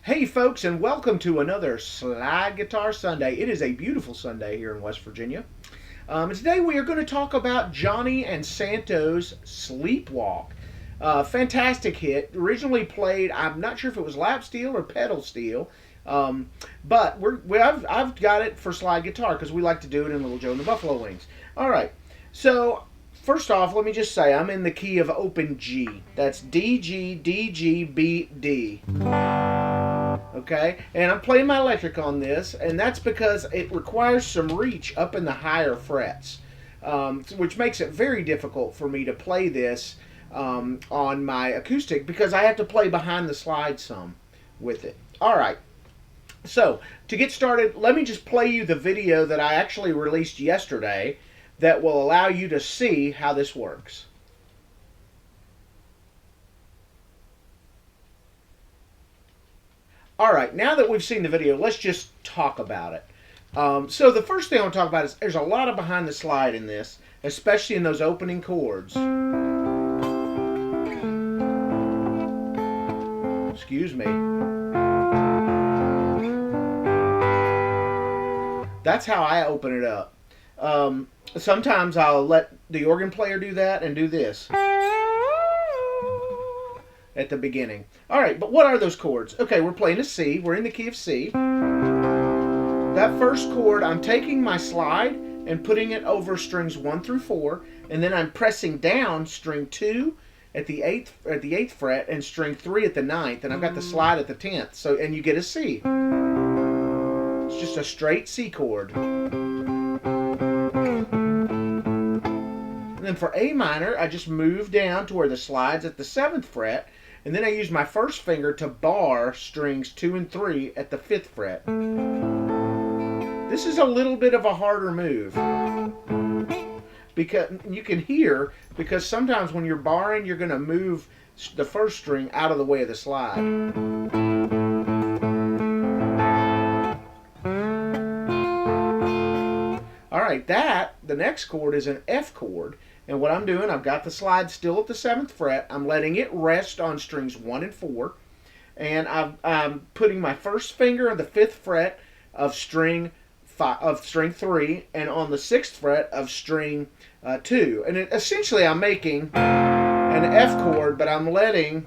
Hey folks, and welcome to another Slide Guitar Sunday. It is a beautiful Sunday here in West Virginia. Today we are going to talk about Johnny and Santo's Sleepwalk. Fantastic hit. Originally played, I'm not sure if it was lap steel or pedal steel, but I've got it for slide guitar because we like to do it in Little Joe and the Buffalo Wings. All right, so first off, let me just say I'm in the key of open G. That's D, G, D, G, B, D. Okay, and I'm playing my electric on this, and that's because it requires some reach up in the higher frets, which makes it very difficult for me to play this on my acoustic because I have to play behind the slide some with it. All right, so to get started, let me just play you the video that I actually released yesterday that will allow you to see how this works. All right, now that we've seen the video, let's just talk about it. So the first thing I want to talk about is there's a lot of behind the slide in this, especially in those opening chords. Excuse me. That's how I open it up. Sometimes I'll let the organ player do that and do this at the beginning. All right, but what are those chords? Okay, we're playing a C. We're in the key of C. That first chord, I'm taking my slide and putting it over strings 1 through 4, and then I'm pressing down string 2 at the 8th fret and string 3 at the 9th, and I've got the slide at the 10th. So, and you get a C. It's just a straight C chord. And then for A minor, I just move down to where the slide's at the 7th fret, and then I use my first finger to bar strings 2 and 3 at the 5th fret. This is a little bit of a harder move. Because you can hear, because sometimes when you're barring, you're going to move the first string out of the way of the slide. All right, the next chord is an F chord. And what I'm doing, I've got the slide still at the 7th fret. I'm letting it rest on strings 1 and 4. And I'm putting my first finger on the 5th fret of string 3 and on the 6th fret of string 2. And essentially I'm making an F chord, but I'm letting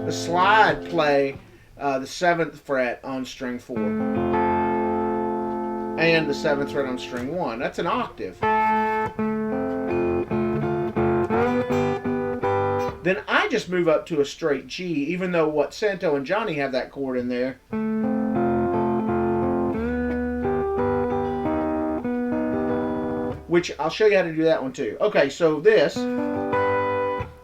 the slide play the 7th fret on string 4. And the 7th fret on string 1. That's an octave. Then I just move up to a straight G, even though what Santo and Johnny have that chord in there. Which I'll show you how to do that one too. Okay, so this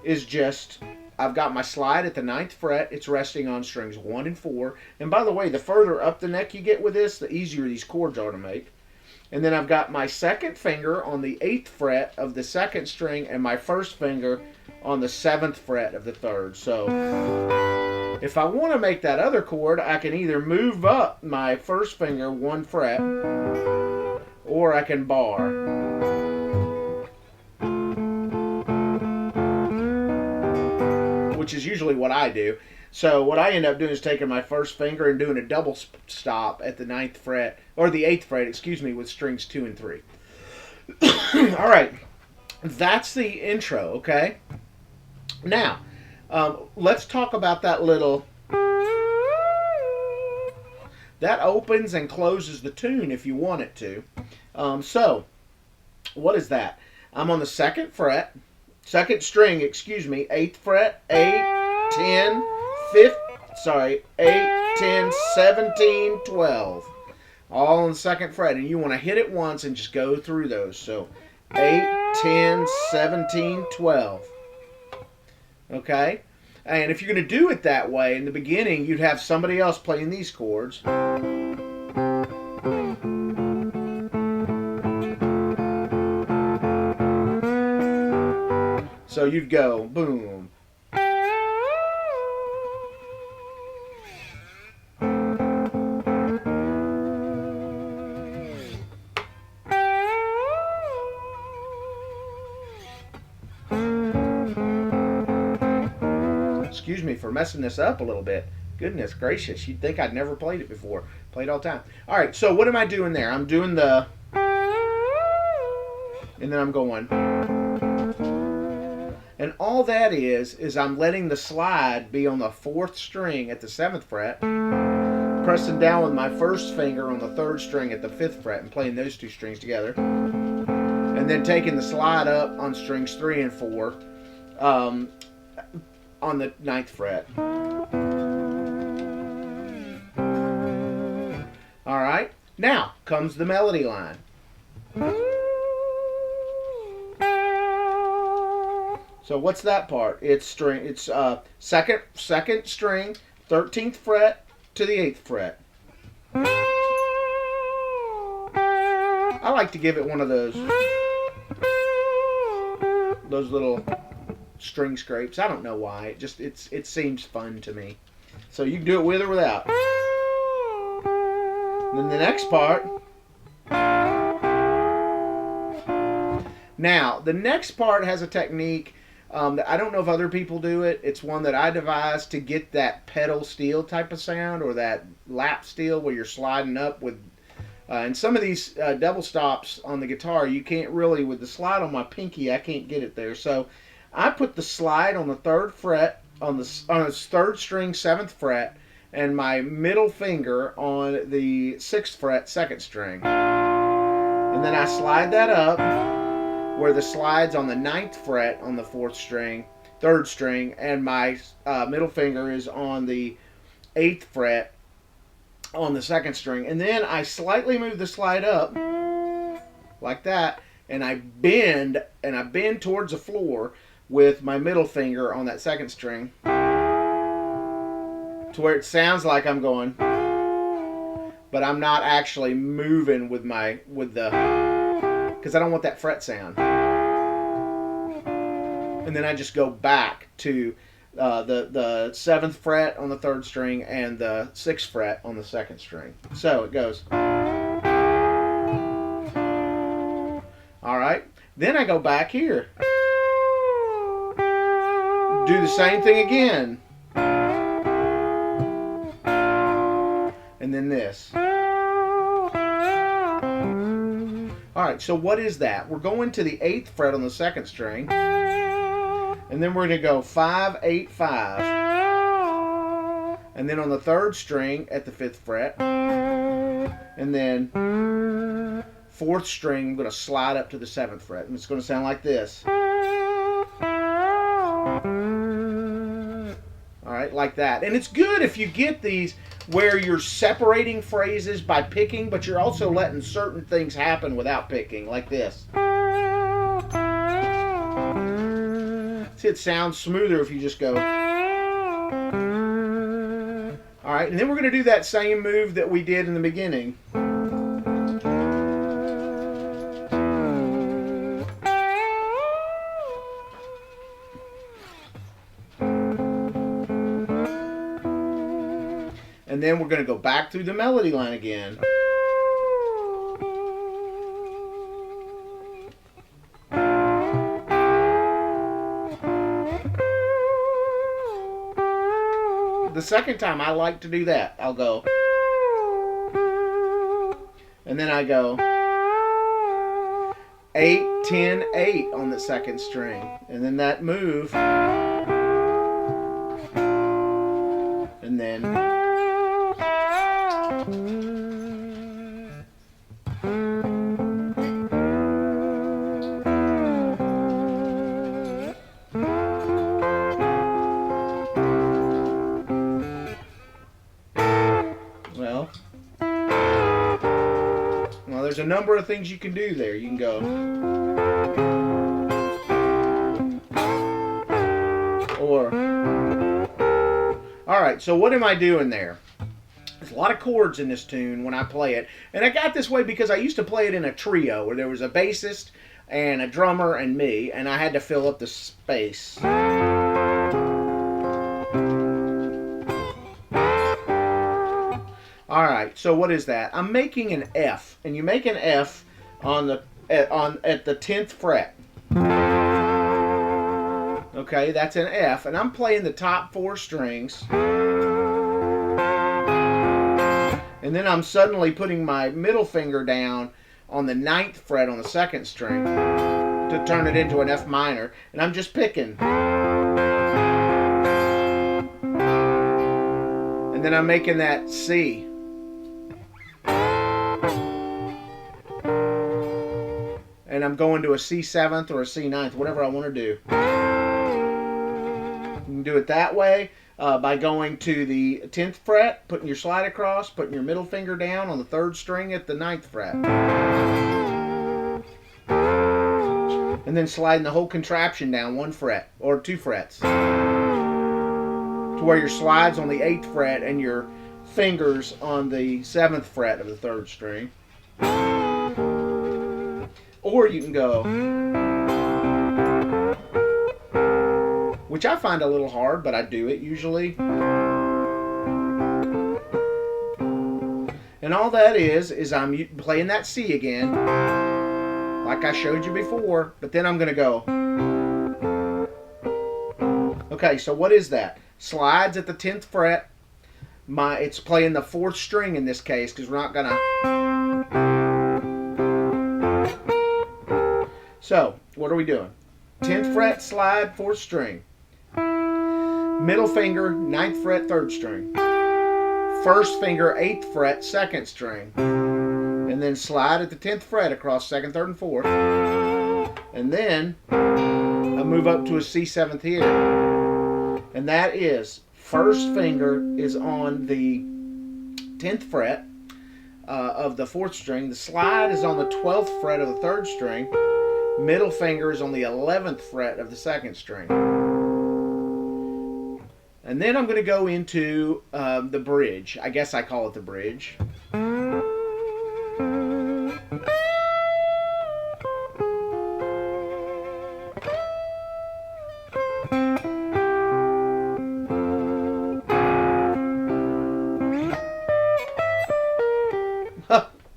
is just, I've got my slide at the 9th fret. It's resting on strings 1 and 4. And by the way, the further up the neck you get with this, the easier these chords are to make. And then I've got my second finger on the 8th fret of the 2nd string and my first finger on the 7th fret of the 3rd. So if I want to make that other chord, I can either move up my first finger 1 fret or I can bar. Which is usually what I do. So what I end up doing is taking my first finger and doing a double stop at the 9th fret, or the 8th fret, excuse me, with strings 2 and 3. All right, that's the intro, okay? Now, let's talk about that little... That opens and closes the tune if you want it to. So, what is that? I'm on the 2nd fret, 2nd string, excuse me, 8th fret, 8, 10, 8, 10, 17, 12. All on the 2nd fret, and you want to hit it once and just go through those. So 8, 10, 17, 12. Okay? And if you're going to do it that way, in the beginning, you'd have somebody else playing these chords. So you'd go, boom. Excuse me for messing this up a little bit. Goodness gracious, you'd think I'd never played it before. Played all the time. All right, so what am I doing there? I'm doing the, and then I'm going. And all that is I'm letting the slide be on the 4th string at the 7th fret, pressing down with my first finger on the 3rd string at the 5th fret and playing those 2 strings together. And then taking the slide up on strings 3 and 4 on the 9th fret. All right, now comes the melody line. So what's that part? It's string. It's second string, 13th fret to the 8th fret. I like to give it one of those little string scrapes. I don't know why. It seems fun to me. So you can do it with or without. And then the next part. Now the next part has a technique. That I don't know if other people do it. It's one that I devised to get that pedal steel type of sound, or that lap steel where you're sliding up with. And some of these double stops on the guitar, you can't really, with the slide on my pinky, I can't get it there. So I put the slide on the 3rd fret, on its 3rd string, 7th fret, and my middle finger on the 6th fret, 2nd string. And then I slide that up, where the slide's on the 9th fret on the 4th string, 3rd string, and my middle finger is on the 8th fret on the 2nd string. And then I slightly move the slide up like that, and I bend towards the floor with my middle finger on that 2nd string to where it sounds like I'm going, but I'm not actually moving with the, because I don't want that fret sound. And then I just go back to the 7th fret on the 3rd string and the 6th fret on the 2nd string. So it goes. All right. Then I go back here. Do the same thing again. And then this. Alright, so what is that? We're going to the 8th fret on the 2nd string. And then we're going to go 5, 8, 5. And then on the 3rd string at the 5th fret. And then 4th string, I'm going to slide up to the 7th fret. And it's going to sound like this. Alright, like that. And it's good if you get these where you're separating phrases by picking, but you're also letting certain things happen without picking, like this. See, it sounds smoother if you just go. Alright, and then we're going to do that same move that we did in the beginning. And then we're going to go back through the melody line again. The second time I like to do that. I'll go. And then I go 8, 10, 8 on the 2nd string. And then that move. And then. Well, there's a number of things you can do there. You can go. Or. Alright, so what am I doing there? There's a lot of chords in this tune when I play it. And I got this way because I used to play it in a trio where there was a bassist and a drummer and me, and I had to fill up the space. Alright, so what is that? I'm making an F, and you make an F on the at the 10th fret. Okay, that's an F, and I'm playing the top 4 strings. And then I'm suddenly putting my middle finger down on the 9th fret on the 2nd string to turn it into an F minor. And I'm just picking. And then I'm making that C. And I'm going to a C7th or a C9th, whatever I want to do. You can do it that way by going to the 10th fret, putting your slide across, putting your middle finger down on the 3rd string at the 9th fret. And then sliding the whole contraption down 1 fret or 2 frets. To where your slide's on the 8th fret and your fingers on the 7th fret of the 3rd string. Or you can go, which I find a little hard, but I do it usually. And all that is I'm playing that C again, like I showed you before, but then I'm going to go. Okay, so what is that? Slides at the 10th fret. It's playing the 4th string in this case, because we're not going to. So, what are we doing? 10th fret, slide, 4th string. Middle finger, 9th fret, 3rd string. First finger, 8th fret, 2nd string. And then slide at the 10th fret across 2nd, 3rd, and 4th. And then I move up to a C7th here. And that is, first finger is on the 10th fret of the 4th string. The slide is on the 12th fret of the 3rd string. Middle finger is on the 11th fret of the 2nd string. And then I'm going to go into the bridge. I guess I call it the bridge.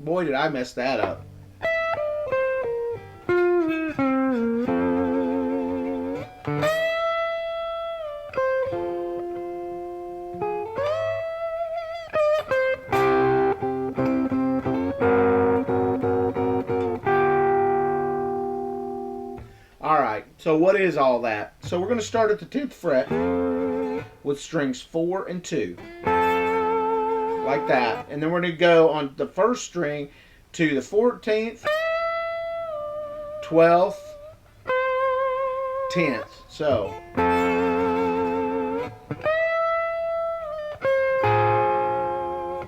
Boy, did I mess that up. Alright, so what is all that? So we're going to start at the 10th fret with strings 4 and 2. Like that. And then we're going to go on the 1st string to the 14th, 12th, 10th. So.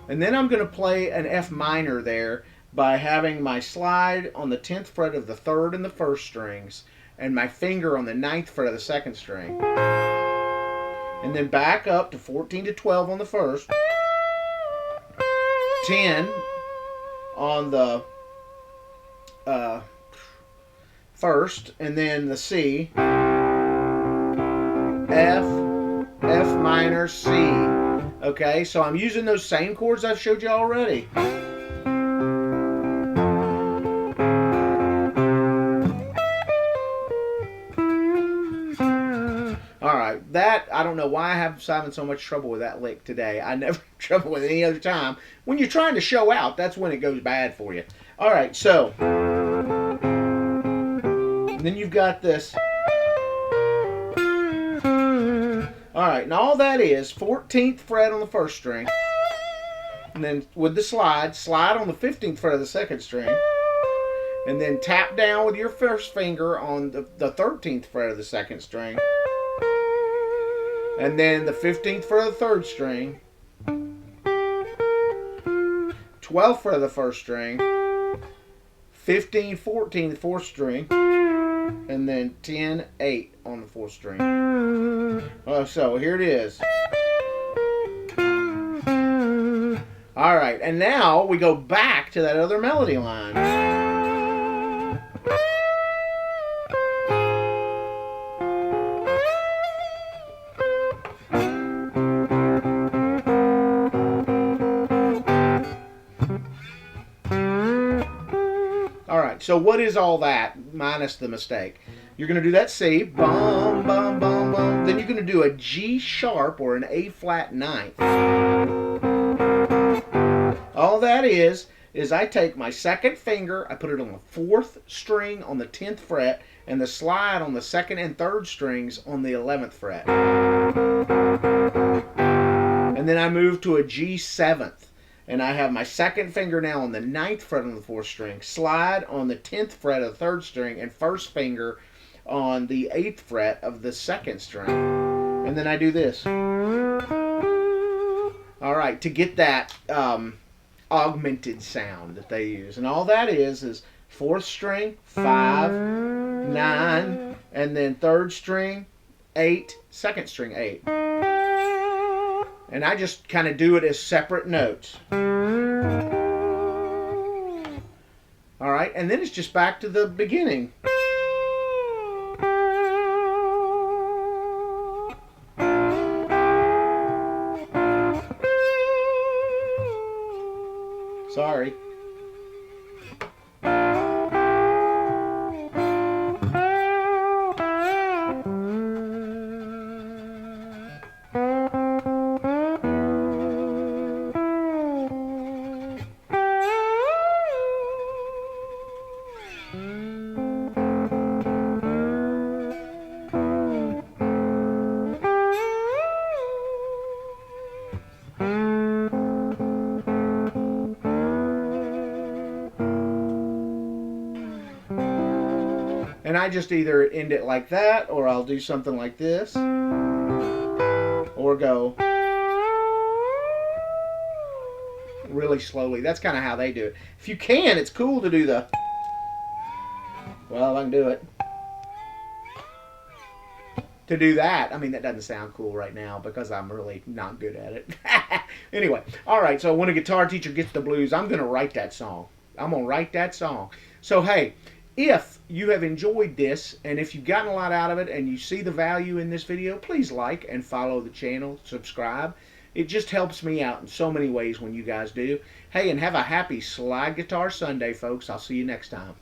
And then I'm going to play an F minor there by having my slide on the 10th fret of the 3rd and the 1st strings and my finger on the 9th fret of the 2nd string. And then back up to 14 to 12 on the 1st. 10 on the 1st, and then the C, F, F minor, C. Okay, so I'm using those same chords I've showed you already. Alright, that, I don't know why I'm having so much trouble with that lick today. I never have trouble with any other time. When you're trying to show out, that's when it goes bad for you. Alright, so. Then you've got this. Alright, and all that is 14th fret on the 1st string. And then with the slide on the 15th fret of the 2nd string. And then tap down with your 1st finger on the 13th fret of the 2nd string. And then the 15th fret of the 3rd string, 12th fret of the 1st string, 15, 14, the 4th string, and then 10, 8 on the 4th string. So here it is. Alright, and now we go back to that other melody line. Alright, so what is all that, minus the mistake? You're going to do that C, bum, bum, bum, bum. Then you're going to do a G sharp or an A flat ninth. that is I take my second finger, I put it on the 4th string on the 10th fret, and the slide on the 2nd and 3rd strings on the 11th fret. And then I move to a G7th. And I have my second finger now on the 9th fret on the 4th string, slide on the 10th fret of the 3rd string, and first finger on the 8th fret of the 2nd string. And then I do this. All right, to get that augmented sound that they use. And all that is 4th string, 5, 9, and then 3rd string, 8, 2nd string, 8. And I just kind of do it as separate notes. All right, and then it's just back to the beginning. Sorry. And I just either end it like that, or I'll do something like this, or go really slowly. That's kind of how they do it. If you can, it's cool to do the, well, I can do it. To do that, I mean, that doesn't sound cool right now because I'm really not good at it. Anyway, all right, so when a guitar teacher gets the blues, I'm going to write that song. I'm going to write that song. So, hey, if you have enjoyed this, and if you've gotten a lot out of it, and you see the value in this video, please like and follow the channel, subscribe. It just helps me out in so many ways when you guys do. Hey, and have a happy Slide Guitar Sunday, folks. I'll see you next time.